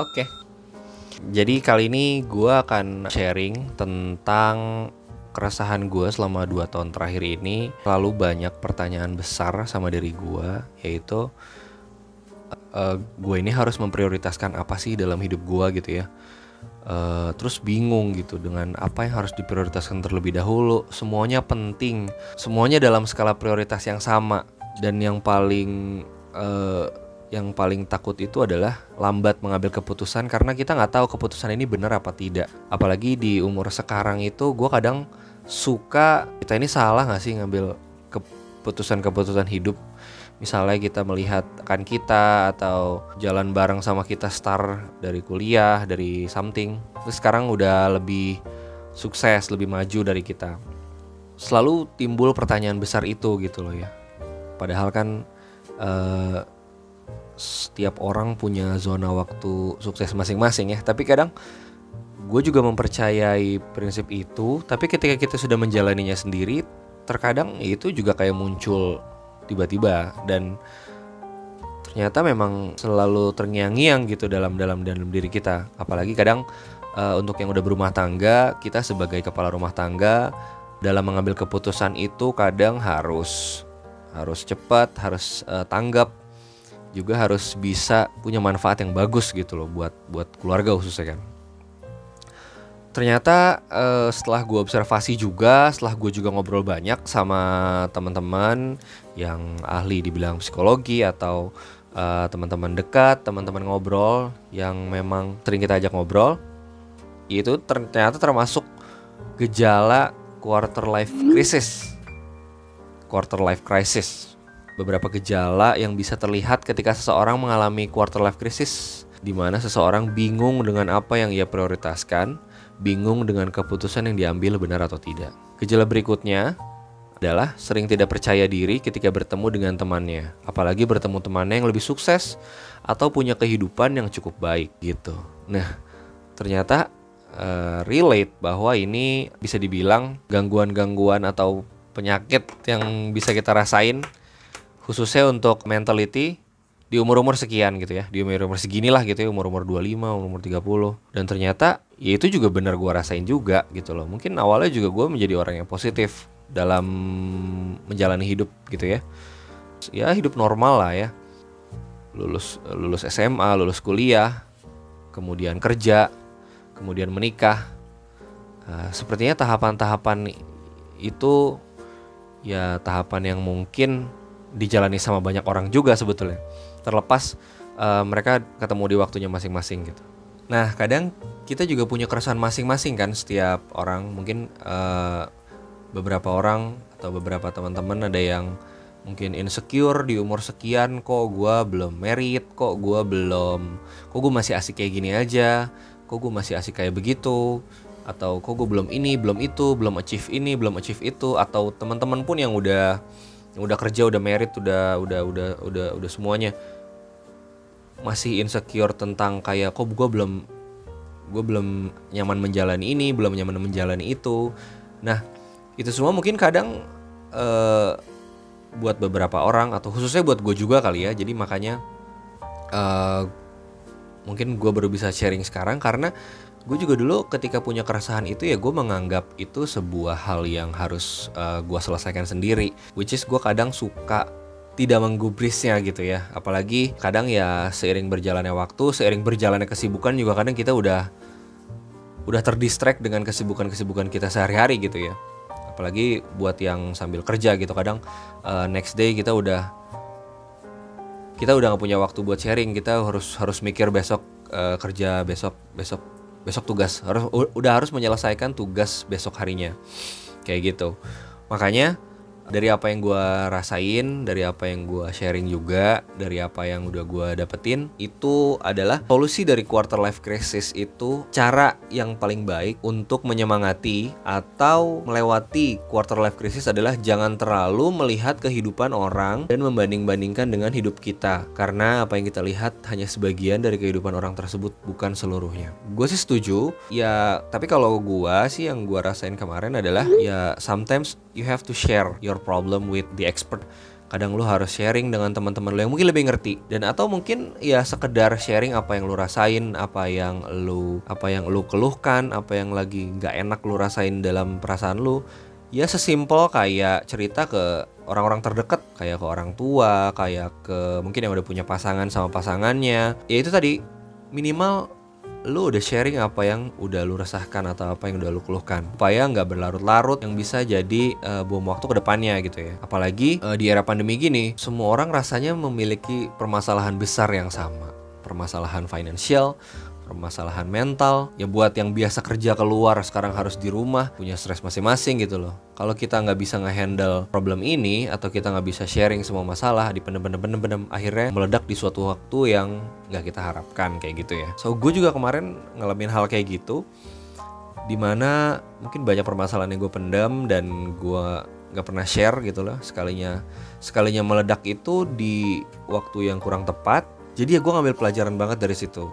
Oke. Jadi kali ini gue akan sharing tentang keresahan gue selama 2 tahun terakhir ini. Lalu banyak pertanyaan besar sama diri gue, yaitu gue ini harus memprioritaskan apa sih dalam hidup gue gitu ya. Terus bingung gitu dengan apa yang harus diprioritaskan terlebih dahulu. Semuanya penting, semuanya dalam skala prioritas yang sama. Dan yang paling takut itu adalah lambat mengambil keputusan, karena kita nggak tahu keputusan ini benar apa tidak. Apalagi di umur sekarang itu gue kadang suka, kita ini salah nggak sih ngambil keputusan hidup. Misalnya kita melihat rekan kita atau jalan bareng sama kita star dari kuliah, dari something, terus sekarang udah lebih sukses, lebih maju dari kita. Selalu timbul pertanyaan besar itu gitu loh ya. Padahal kan setiap orang punya zona waktu sukses masing-masing ya. Tapi kadang gue juga mempercayai prinsip itu. Tapi ketika kita sudah menjalaninya sendiri, terkadang itu juga kayak muncul tiba-tiba. Dan ternyata memang selalu terngiang-ngiang gitu dalam diri kita. Apalagi kadang untuk yang udah berumah tangga, kita sebagai kepala rumah tangga dalam mengambil keputusan itu kadang harus cepat, harus tanggap, juga harus bisa punya manfaat yang bagus gitu loh buat keluarga khususnya kan. Ternyata setelah gue observasi juga, setelah gue juga ngobrol banyak sama teman-teman yang ahli di bidang psikologi atau teman-teman dekat, teman-teman ngobrol yang memang sering kita ajak ngobrol, itu ternyata termasuk gejala quarter life crisis. Beberapa gejala yang bisa terlihat ketika seseorang mengalami quarter life crisis, di mana seseorang bingung dengan apa yang ia prioritaskan, bingung dengan keputusan yang diambil benar atau tidak. Gejala berikutnya adalah sering tidak percaya diri ketika bertemu dengan temannya, apalagi bertemu temannya yang lebih sukses atau punya kehidupan yang cukup baik gitu. Nah, ternyata relate bahwa ini bisa dibilang gangguan-gangguan atau penyakit yang bisa kita rasain, khususnya untuk mentality di umur-umur sekian gitu ya. Di umur-umur seginilah gitu ya, umur-umur 25, umur 30. Dan ternyata ya itu juga benar gue rasain juga gitu loh. Mungkin awalnya juga gue menjadi orang yang positif dalam menjalani hidup gitu ya. Ya hidup normal lah ya. Lulus SMA, lulus kuliah, kemudian kerja, kemudian menikah. Sepertinya tahapan-tahapan itu ya tahapan yang mungkin dijalani sama banyak orang juga sebetulnya, terlepas mereka ketemu di waktunya masing-masing gitu. Nah kadang kita juga punya keresahan masing-masing kan, setiap orang. Mungkin beberapa orang atau beberapa teman-teman ada yang mungkin insecure di umur sekian, kok gue belum married, kok gue masih asik kayak gini aja, kok gue masih asik kayak begitu, atau kok gue belum ini, belum itu, belum achieve ini, belum achieve itu. Atau teman-teman pun yang udah kerja, udah married, udah semuanya masih insecure tentang kayak kok gue belum nyaman menjalani ini, belum nyaman menjalani itu. Nah, itu semua mungkin kadang buat beberapa orang atau khususnya buat gue juga kali ya. Jadi makanya mungkin gue baru bisa sharing sekarang, karena gue juga dulu ketika punya keresahan itu ya gue menganggap itu sebuah hal yang harus gue selesaikan sendiri. Which is gue kadang suka tidak menggubrisnya gitu ya. Apalagi kadang ya seiring berjalannya waktu, seiring berjalannya kesibukan juga kadang kita udah terdistract dengan kesibukan kita sehari-hari gitu ya. Apalagi buat yang sambil kerja gitu, kadang next day kita udah gak punya waktu buat sharing. Kita harus mikir besok kerja, besok tugas, harus menyelesaikan tugas besok harinya, kayak gitu. Makanya dari apa yang gue rasain, dari apa yang gue sharing juga, dari apa yang udah gue dapetin, itu adalah solusi dari quarter life crisis. Itu cara yang paling baik untuk menyemangati atau melewati quarter life crisis adalah jangan terlalu melihat kehidupan orang dan membanding-bandingkan dengan hidup kita, karena apa yang kita lihat hanya sebagian dari kehidupan orang tersebut, bukan seluruhnya. Gue sih setuju ya, tapi kalau gue sih yang gue rasain kemarin adalah ya sometimes you have to share your problem with the expert. Kadang lu harus sharing dengan teman-teman lu yang mungkin lebih ngerti, dan atau mungkin ya sekedar sharing apa yang lu rasain, apa yang lu keluhkan, apa yang lagi nggak enak lu rasain dalam perasaan lu. Ya sesimpel kayak cerita ke orang-orang terdekat, kayak ke orang tua, kayak ke mungkin yang udah punya pasangan sama pasangannya. Ya itu tadi, minimal lu udah sharing apa yang udah lu resahkan atau apa yang udah lu keluhkan, supaya nggak berlarut-larut yang bisa jadi bom waktu ke depannya gitu ya. Apalagi di era pandemi gini, semua orang rasanya memiliki permasalahan besar yang sama. Permasalahan finansial, permasalahan mental. Ya buat yang biasa kerja keluar sekarang harus di rumah, punya stres masing-masing gitu loh. Kalau kita nggak bisa nge-handle problem ini, atau kita nggak bisa sharing semua masalah, dipendem, akhirnya meledak di suatu waktu yang nggak kita harapkan kayak gitu ya. So gue juga kemarin ngalamin hal kayak gitu, dimana mungkin banyak permasalahan yang gue pendam dan gue nggak pernah share gitu loh. Sekalinya meledak itu di waktu yang kurang tepat. Jadi ya gue ngambil pelajaran banget dari situ.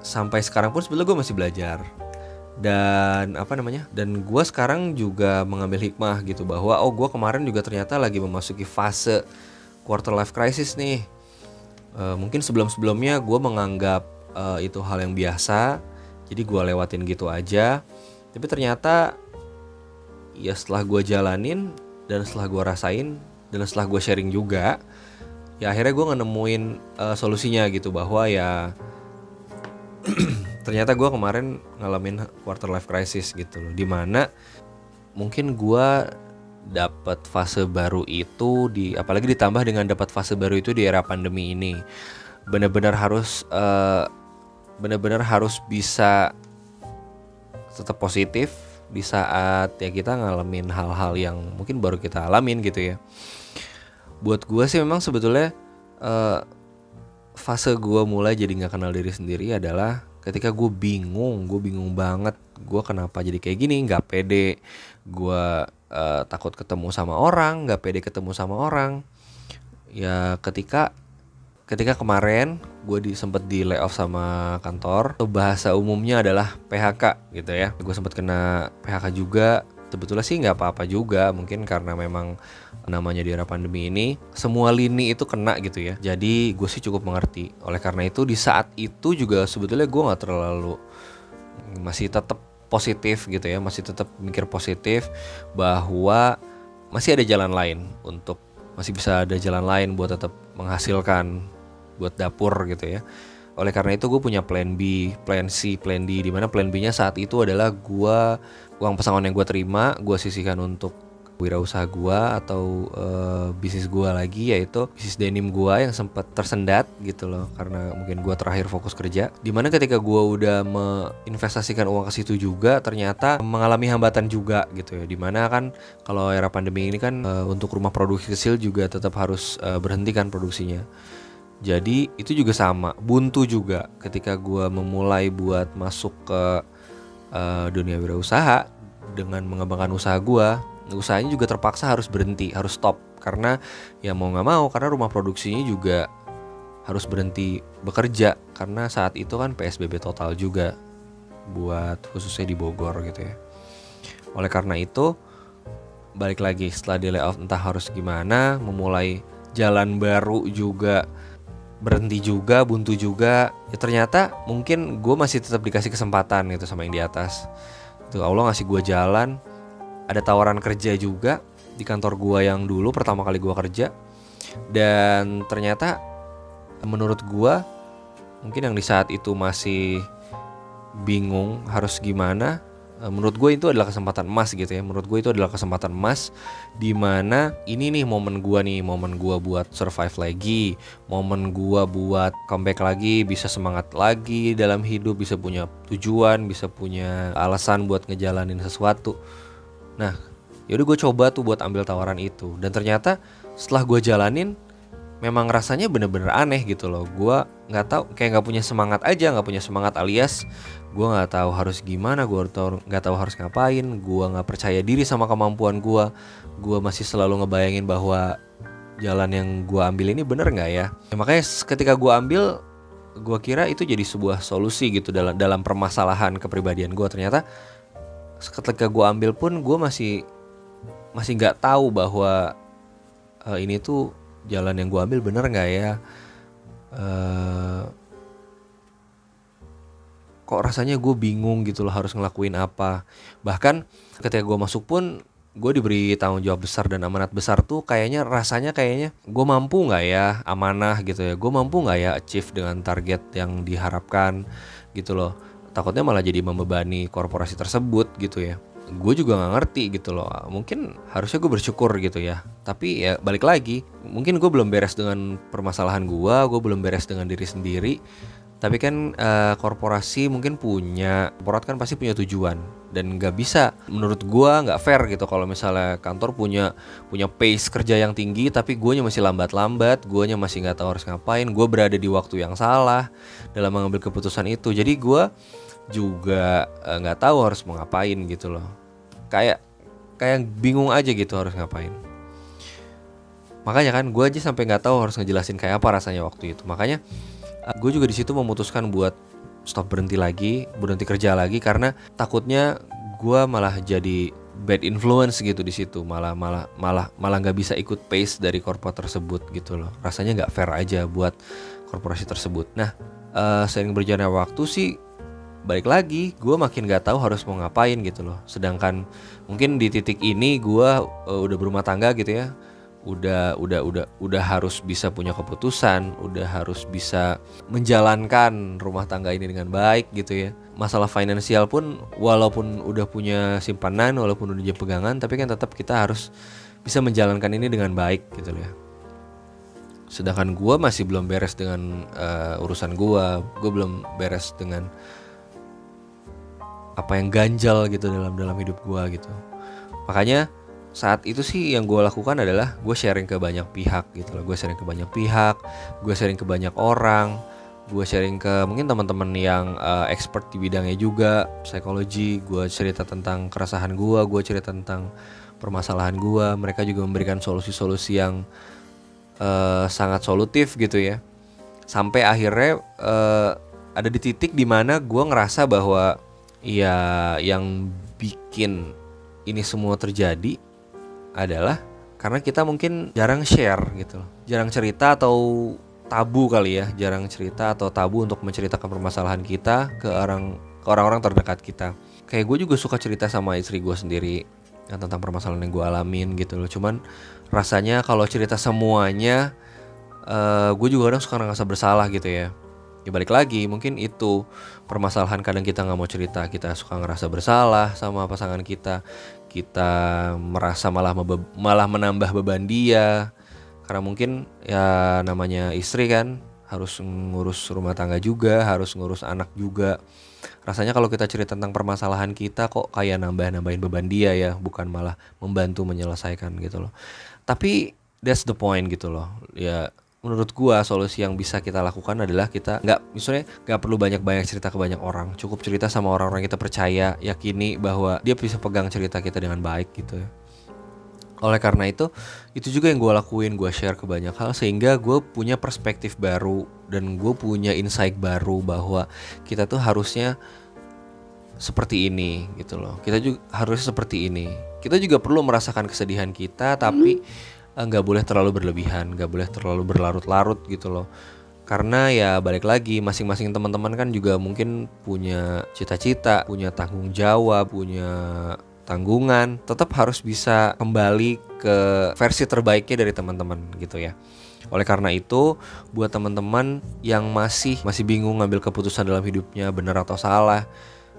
Sampai sekarang pun sebetulnya gue masih belajar. Dan dan gue sekarang juga mengambil hikmah gitu, bahwa gue kemarin juga ternyata lagi memasuki fase quarter life crisis nih. Mungkin sebelumnya gue menganggap itu hal yang biasa, jadi gue lewatin gitu aja. Tapi ternyata ya setelah gue jalanin, dan setelah gue rasain, dan setelah gue sharing juga, ya akhirnya gue nemuin solusinya gitu, bahwa ya ternyata gue kemarin ngalamin quarter life crisis gitu loh, dimana mungkin gue dapat fase baru itu apalagi ditambah dengan dapat fase baru itu di era pandemi ini. Benar-benar harus bisa tetap positif di saat ya kita ngalamin hal-hal yang mungkin baru kita alamin gitu ya. Buat gue sih memang sebetulnya fase gue mulai jadi gak kenal diri sendiri adalah ketika gue bingung banget, gue kenapa jadi kayak gini, gak pede, gue takut ketemu sama orang, gak pede ketemu sama orang. Ya ketika kemarin gue sempet di layoff sama kantor, bahasa umumnya adalah PHK gitu ya. Gue sempet kena PHK juga. Sebetulnya sih gak apa-apa juga, mungkin karena memang namanya di era pandemi ini semua lini itu kena gitu ya. Jadi gue sih cukup mengerti. Oleh karena itu di saat itu juga sebetulnya gue gak terlalu, masih tetap positif gitu ya, masih tetap mikir positif bahwa masih ada jalan lain masih bisa ada jalan lain buat tetap menghasilkan buat dapur gitu ya. Oleh karena itu gue punya plan B, plan C, plan D, dimana plan B nya saat itu adalah uang pesangon yang gue terima gue sisihkan untuk wirausaha gue atau bisnis gue lagi, yaitu bisnis denim gue yang sempat tersendat gitu loh, karena mungkin gue terakhir fokus kerja. Dimana ketika gue udah menginvestasikan uang ke situ juga ternyata mengalami hambatan juga gitu ya. Dimana kan kalau era pandemi ini kan untuk rumah produksi kecil juga tetap harus berhentikan produksinya. Jadi itu juga sama, buntu juga ketika gue memulai buat masuk ke dunia wirausaha dengan mengembangkan usaha gue. Usahanya juga terpaksa harus berhenti, harus stop, karena ya mau gak mau, karena rumah produksinya juga harus berhenti bekerja, karena saat itu kan PSBB total juga buat khususnya di Bogor gitu ya. Oleh karena itu balik lagi setelah di layoff entah harus gimana, memulai jalan baru juga berhenti juga, buntu juga. Ya ternyata mungkin gue masih tetap dikasih kesempatan gitu sama yang di atas. Tuh Allah ngasih gue jalan. Ada tawaran kerja juga di kantor gua yang dulu pertama kali gua kerja. Dan ternyata menurut gua mungkin yang di saat itu masih bingung harus gimana, menurut gue itu adalah kesempatan emas gitu ya. Menurut gue itu adalah kesempatan emas, dimana ini nih momen gua buat survive lagi, momen gua buat comeback lagi, bisa semangat lagi dalam hidup, bisa punya tujuan, bisa punya alasan buat ngejalanin sesuatu. Nah, yaudah gue coba tuh buat ambil tawaran itu. Dan ternyata setelah gue jalanin, memang rasanya bener-bener aneh gitu loh. Gue gak tahu, kayak gak punya semangat aja. Gak punya semangat alias gue gak tahu harus gimana, gue gak tahu harus ngapain. Gue gak percaya diri sama kemampuan gue. Gue masih selalu ngebayangin bahwa jalan yang gue ambil ini bener gak ya. Makanya ketika gue ambil, gue kira itu jadi sebuah solusi gitu dalam permasalahan kepribadian gue. Ternyata ketika gue ambil pun gue masih nggak tahu bahwa ini tuh jalan yang gue ambil bener nggak ya, kok rasanya gue bingung gitu loh harus ngelakuin apa. Bahkan ketika gue masuk pun gue diberi tanggung jawab besar dan amanat besar tuh rasanya kayaknya gue mampu nggak ya, amanah gitu ya, gue mampu nggak ya achieve dengan target yang diharapkan gitu loh. Takutnya malah jadi membebani korporasi tersebut gitu ya. Gue juga nggak ngerti gitu loh. Mungkin harusnya gue bersyukur gitu ya. Tapi ya balik lagi, mungkin gue belum beres dengan permasalahan gue belum beres dengan diri sendiri. Tapi kan korporasi mungkin korporat kan pasti punya tujuan, dan nggak bisa, menurut gue nggak fair gitu kalau misalnya kantor punya pace kerja yang tinggi tapi guanya masih lambat-lambat, guanya masih nggak tahu harus ngapain, gue berada di waktu yang salah dalam mengambil keputusan itu. Jadi gue juga nggak tahu harus mau ngapain gitu loh, kayak bingung aja gitu harus ngapain. Makanya kan gue aja sampai nggak tahu harus ngejelasin kayak apa rasanya waktu itu. Makanya gue juga di situ memutuskan buat berhenti kerja lagi, karena takutnya gue malah jadi bad influence gitu di situ, malah nggak bisa ikut pace dari korporat tersebut gitu loh. Rasanya nggak fair aja buat korporasi tersebut. Nah, seiring berjalannya waktu sih, balik lagi gue makin nggak tahu harus mau ngapain gitu loh. Sedangkan mungkin di titik ini gue udah berumah tangga gitu ya. Udah harus bisa punya keputusan, udah harus bisa menjalankan rumah tangga ini dengan baik gitu ya. Masalah finansial pun walaupun udah punya simpanan, walaupun udah punya pegangan, tapi kan tetap kita harus bisa menjalankan ini dengan baik gitu ya. Sedangkan gue masih belum beres dengan urusan gue belum beres dengan apa yang ganjal gitu dalam hidup gue gitu. Makanya saat itu sih yang gue lakukan adalah gue sharing ke banyak pihak gitu loh. Gue sharing ke banyak pihak, gue sharing ke banyak orang, gue sharing ke mungkin teman-teman yang expert di bidangnya juga, psikologi. Gue cerita tentang keresahan gue cerita tentang permasalahan gue. Mereka juga memberikan solusi-solusi yang sangat solutif gitu ya. Sampai akhirnya ada di titik dimana gue ngerasa bahwa ya yang bikin ini semua terjadi adalah karena kita mungkin jarang share gitu loh. Jarang cerita atau tabu kali ya, jarang cerita atau tabu untuk menceritakan permasalahan kita ke orang-orang terdekat kita. Kayak gue juga suka cerita sama istri gue sendiri tentang permasalahan yang gue alamin gitu loh. Cuman rasanya kalau cerita semuanya gue juga kadang suka ngerasa bersalah gitu ya. Ya balik lagi, mungkin itu permasalahan, kadang kita gak mau cerita, kita suka ngerasa bersalah sama pasangan kita merasa malah menambah beban dia. Karena mungkin ya namanya istri kan harus ngurus rumah tangga juga, harus ngurus anak juga. Rasanya kalau kita cerita tentang permasalahan kita kok kayak nambahin beban dia ya, bukan malah membantu menyelesaikan gitu loh. Tapi that's the point gitu loh. Ya menurut gua solusi yang bisa kita lakukan adalah kita nggak perlu banyak cerita ke banyak orang, cukup cerita sama orang-orang kita percaya, yakini bahwa dia bisa pegang cerita kita dengan baik gitu ya. Oleh karena itu juga yang gue lakuin, gue share ke banyak hal sehingga gue punya perspektif baru dan gue punya insight baru bahwa kita tuh harusnya seperti ini gitu loh. Kita juga harusnya seperti ini. Kita juga perlu merasakan kesedihan kita, tapi nggak boleh terlalu berlebihan, nggak boleh terlalu berlarut-larut gitu loh. Karena ya balik lagi, masing-masing teman-teman kan juga mungkin punya cita-cita, punya tanggung jawab, punya tanggungan. Tetap harus bisa kembali ke versi terbaiknya dari teman-teman gitu ya. Oleh karena itu, buat teman-teman yang masih bingung ngambil keputusan dalam hidupnya benar atau salah,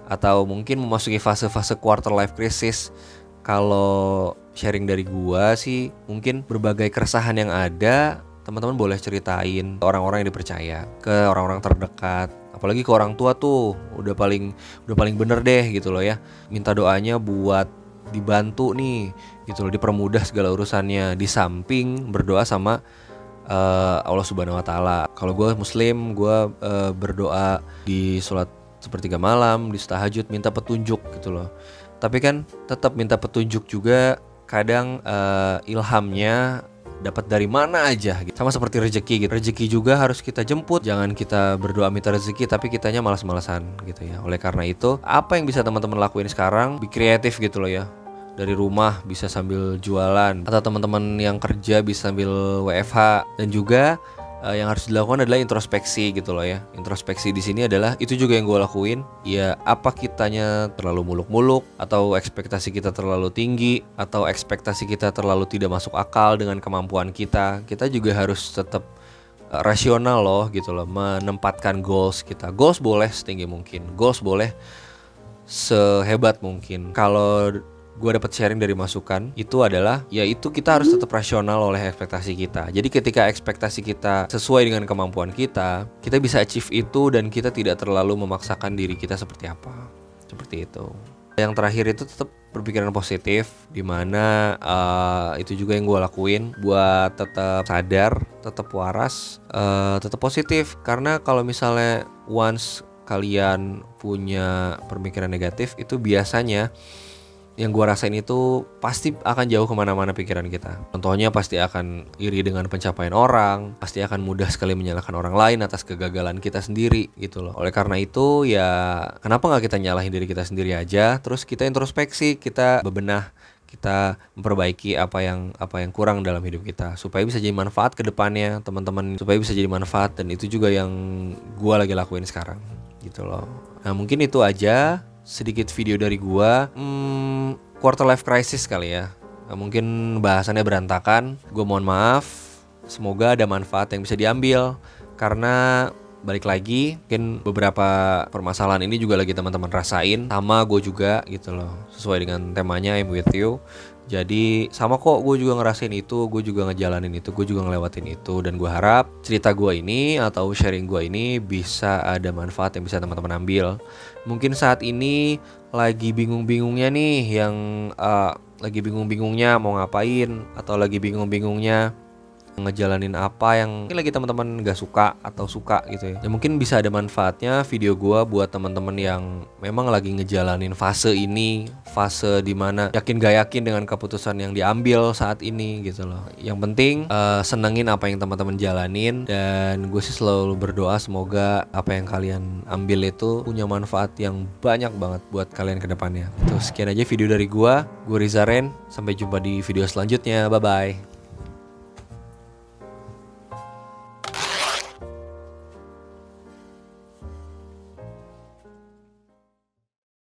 atau mungkin memasuki fase-fase quarter life crisis, kalau sharing dari gua sih mungkin berbagai keresahan yang ada, teman-teman boleh ceritain ke orang-orang yang dipercaya, ke orang-orang terdekat, apalagi ke orang tua tuh udah paling bener deh gitu loh ya. Minta doanya buat dibantu nih gitu loh, dipermudah segala urusannya, di samping berdoa sama Allah Subhanahu wa taala. Kalau gue muslim, gue berdoa di sholat sepertiga malam, di tahajud, minta petunjuk gitu loh. Tapi kan tetap minta petunjuk juga kadang ilhamnya dapat dari mana aja gitu. Sama seperti rezeki gitu. Rezeki juga harus kita jemput. Jangan kita berdoa minta rezeki tapi kitanya malas-malasan gitu ya. Oleh karena itu, apa yang bisa teman-teman lakuin sekarang? Be kreatif gitu loh ya. dari rumah bisa sambil jualan, atau teman-teman yang kerja bisa sambil WFH. Dan juga yang harus dilakukan adalah introspeksi gitu loh ya. Introspeksi di sini adalah itu juga yang gue lakuin. Ya, apa kitanya terlalu muluk-muluk, atau ekspektasi kita terlalu tinggi, atau ekspektasi kita terlalu tidak masuk akal dengan kemampuan kita. Kita juga harus tetap rasional loh gitu loh, menempatkan goals kita. Goals boleh setinggi mungkin, goals boleh sehebat mungkin. Kalau gue dapat sharing dari masukan itu adalah, yaitu kita harus tetap rasional oleh ekspektasi kita. Jadi ketika ekspektasi kita sesuai dengan kemampuan kita bisa achieve itu, dan kita tidak terlalu memaksakan diri kita seperti apa. Seperti itu. Yang terakhir itu tetap berpikiran positif, dimana itu juga yang gue lakuin buat tetap sadar, tetap waras, tetap positif. Karena kalau misalnya once kalian punya pemikiran negatif, itu biasanya yang gue rasain itu pasti akan jauh kemana-mana pikiran kita. Contohnya pasti akan iri dengan pencapaian orang, pasti akan mudah sekali menyalahkan orang lain atas kegagalan kita sendiri gitu loh. Oleh karena itu ya, kenapa gak kita nyalahin diri kita sendiri aja, terus kita introspeksi, kita bebenah, kita memperbaiki apa yang kurang dalam hidup kita, supaya bisa jadi manfaat ke depannya teman-teman, supaya bisa jadi manfaat. Dan itu juga yang gue lagi lakuin sekarang gitu loh. Nah, mungkin itu aja sedikit video dari gua. Quarter life crisis kali ya. Mungkin bahasannya berantakan. Gua mohon maaf. Semoga ada manfaat yang bisa diambil. Karena balik lagi, mungkin beberapa permasalahan ini juga lagi teman-teman rasain. Sama gue juga gitu loh. Sesuai dengan temanya, I'm with you. Jadi sama kok, gue juga ngerasain itu, gue juga ngejalanin itu, gue juga ngelewatin itu. Dan gue harap cerita gue ini atau sharing gue ini bisa ada manfaat yang bisa teman-teman ambil. Mungkin saat ini lagi bingung-bingungnya nih, yang lagi bingung-bingungnya mau ngapain, atau lagi bingung-bingungnya ngejalanin apa yang mungkin lagi teman-teman gak suka atau suka gitu ya. Ya mungkin bisa ada manfaatnya video gua buat teman-teman yang memang lagi ngejalanin fase ini, fase dimana yakin gak yakin dengan keputusan yang diambil saat ini gitu loh. Yang penting senengin apa yang teman-teman jalanin, dan gue sih selalu berdoa semoga apa yang kalian ambil itu punya manfaat yang banyak banget buat kalian ke depannya. Terus sekian aja video dari gue Riza Ren. Sampai jumpa di video selanjutnya. Bye bye.